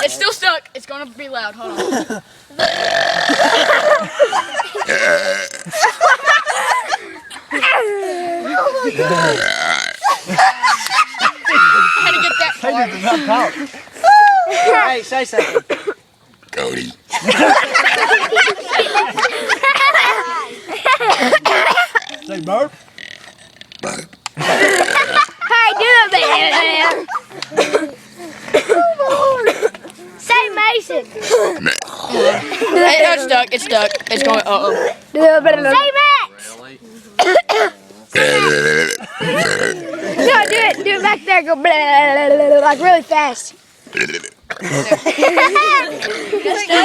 It's still stuck. It's gonna be loud. Hold on. Oh my God. I had to get that far. Hey, say something. Cody. Say burp. Burp. Hey, do it, man. Say Mason. Hey, it's stuck. It's stuck. It's going. Uh-oh. Say Max. No, do it back there. Go blah, blah, blah, blah, like really fast. You're not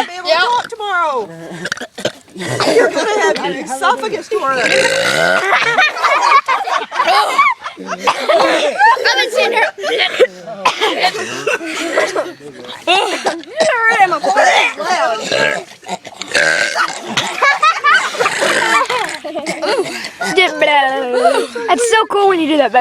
be able to talk tomorrow. You're gonna have your esophagus torn up. I've been sitting here. My voice is loud. That's so cool when you do that.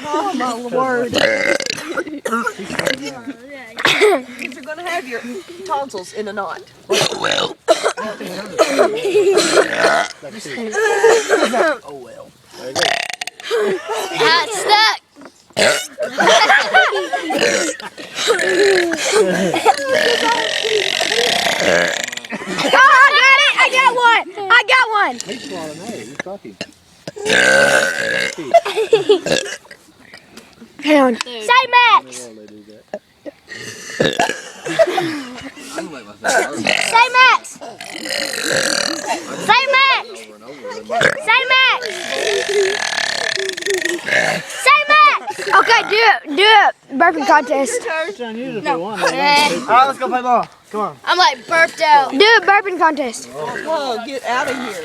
Oh my Lord. You're gonna have your tonsils in a knot. Oh well. Oh well. It's stuck. I got one. He's swallowing hay. He's talking. Hang on. Say Max. Say Max. Say Max. Say Max. Say Max. Okay, do it. Burping contest. It's unusual No. for one. Alright, let's go play ball. Come on. I'm like burped out. Do a burping contest. Whoa, get out of here.